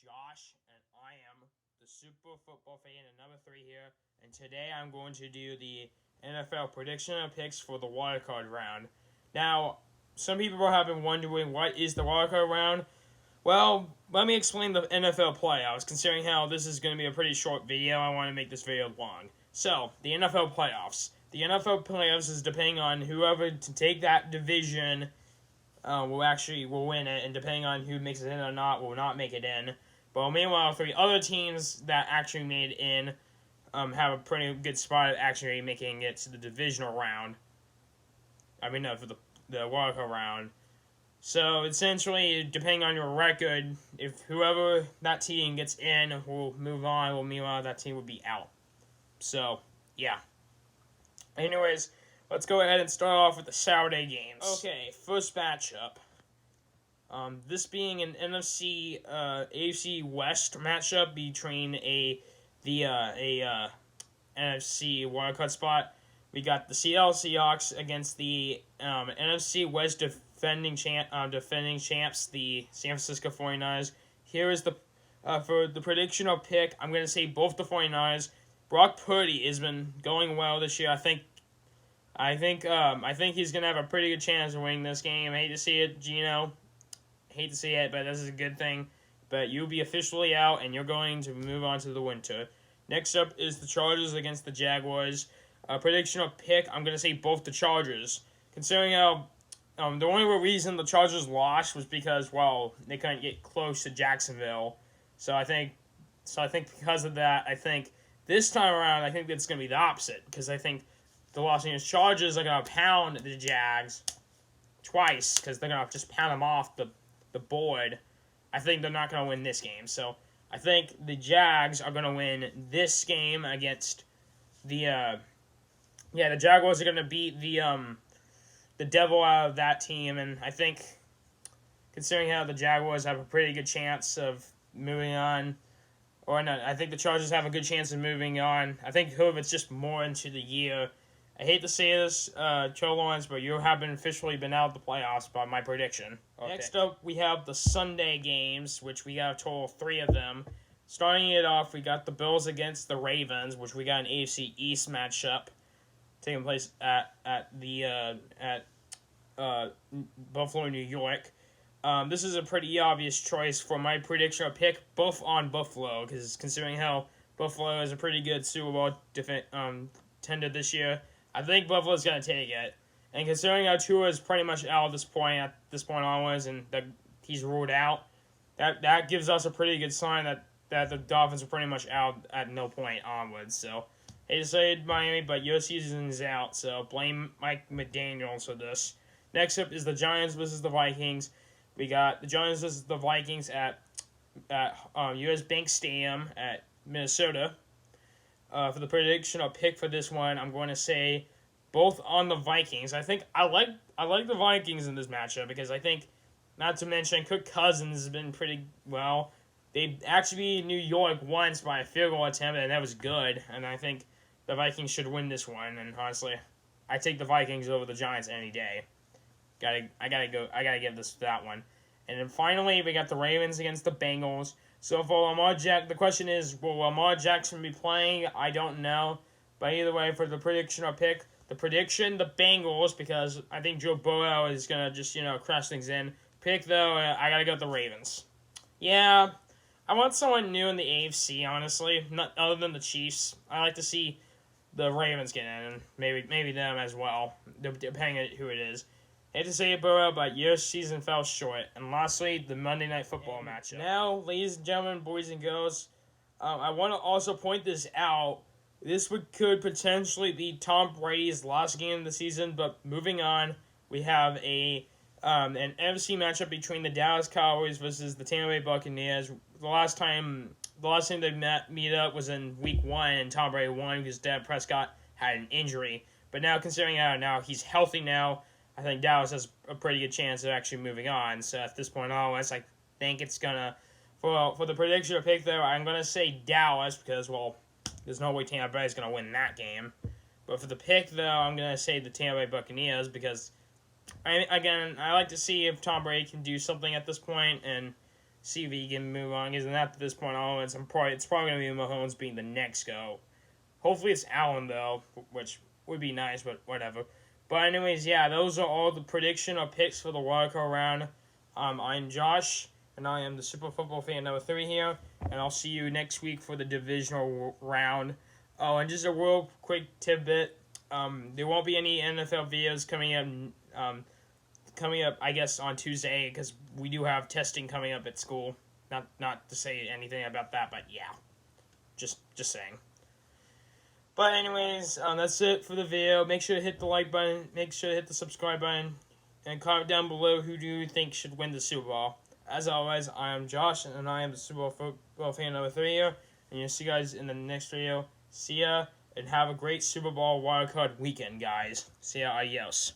Josh, and I am the Super Football Fan at number 3 here. And today I'm going to do the NFL prediction and picks for the wildcard round. Now, some people have been wondering what is the wildcard round. Well, let me explain the NFL playoffs. Considering how this is going to be a pretty short video, I want to make this video long. So, the NFL playoffs. The NFL playoffs is depending on whoever to take that division will win it, and depending on who makes it in or not, will not make it in. But meanwhile, 3 other teams that actually made it in have a pretty good spot of actually making it to the divisional round. For the wildcard round. So essentially, depending on your record, if whoever that team gets in will move on, well, meanwhile that team will be out. So yeah. Anyways, let's go ahead and start off with the Saturday games. Okay, first matchup. This being an AFC West matchup between the NFC wildcard spot. We got the Seattle Seahawks against the NFC West defending champs, the San Francisco 49ers. Here is the for the prediction or pick. I'm going to say both the 49ers. Brock Purdy has been going well this year. I think he's going to have a pretty good chance of winning this game. I hate to see it, Gino. Hate to see it, but this is a good thing. But you'll be officially out, and you're going to move on to the winter. Next up is the Chargers against the Jaguars. Prediction or pick, I'm going to say both the Chargers. Considering how the only reason the Chargers lost was because, well, they couldn't get close to Jacksonville. So I think because of that, I think this time around, I think it's going to be the opposite. Because I think the Los Angeles Chargers are going to pound the Jags twice. Because they're going to just pound them off the board. I think they're not going to win this game. So I think the Jags are going to win this game against the Jaguars are going to beat the devil out of that team, and I think, considering how the Jaguars have a pretty good chance of moving on, or no, I think the Chargers have a good chance of moving on. I think it's just more into the year. I hate to say this, Joe Lawrence, but you have officially been out of the playoffs by my prediction. Okay. Next up, we have the Sunday games, which we got a total of 3 of them. Starting it off, we got the Bills against the Ravens, which we got an AFC East matchup taking place at Buffalo, New York. This is a pretty obvious choice for my prediction or pick, both on Buffalo, because considering how Buffalo is a pretty good Super Bowl contender this year, I think Buffalo's going to take it. And considering how Tua is pretty much out at this point onwards, and that he's ruled out, that gives us a pretty good sign that the Dolphins are pretty much out at no point onwards. So, hate to say it, Miami, but your season is out, so blame Mike McDaniels for this. Next up is the Giants versus the Vikings. We got the Giants versus the Vikings at U.S. Bank Stadium at Minnesota. For the prediction or pick for this one, I'm going to say both on the Vikings. I think I like the Vikings in this matchup because I think, not to mention, Kirk Cousins has been pretty well. They actually beat New York once by a field goal attempt, and that was good. And I think the Vikings should win this one. And honestly, I take the Vikings over the Giants any day. I gotta give that one. And then finally, we got the Ravens against the Bengals. So for the question is, will Lamar Jackson be playing? I don't know. But either way, for the prediction or pick, the Bengals, because I think Joe Burrow is gonna just crush things in. Pick though, I gotta go with the Ravens. Yeah, I want someone new in the AFC. Honestly, not other than the Chiefs. I like to see the Ravens get in, and maybe them as well, depending on who it is. Hate to say it, Burrow, but your season fell short. And lastly, the Monday Night Football matchup. Now, ladies and gentlemen, boys and girls, I want to also point this out. This could potentially be Tom Brady's last game of the season, but moving on, we have an NFC matchup between the Dallas Cowboys versus the Tampa Bay Buccaneers. The last time they meet up was in Week 1, and Tom Brady won because Dak Prescott had an injury. But now, considering how now he's healthy now, I think Dallas has a pretty good chance of actually moving on. So at this point onwards, I think it's gonna for the prediction or pick though, I'm gonna say Dallas because there's no way Tampa Bay is gonna win that game. But for the pick though, I'm gonna say the Tampa Bay Buccaneers because I like to see if Tom Brady can do something at this point, and see if he can move on. Because at this point, it's probably going to be Mahomes being the next go. Hopefully it's Allen, though, which would be nice, but whatever. But anyways, yeah, those are all the prediction or picks for the wildcard round. I'm Josh, and I am the Super Football Fan number 3 here, and I'll see you next week for the divisional round. Oh, and just a real quick tidbit, there won't be any NFL videos coming up, I guess, on Tuesday, because we do have testing coming up at school. Not to say anything about that, but yeah, just saying. But anyways, that's it for the video. Make sure to hit the like button. Make sure to hit the subscribe button. And comment down below who do you think should win the Super Bowl. As always, I am Josh, and I am the Super Bowl Football Fan number 3 here. And you'll see you guys in the next video. See ya, and have a great Super Bowl wildcard weekend, guys. See ya, adios.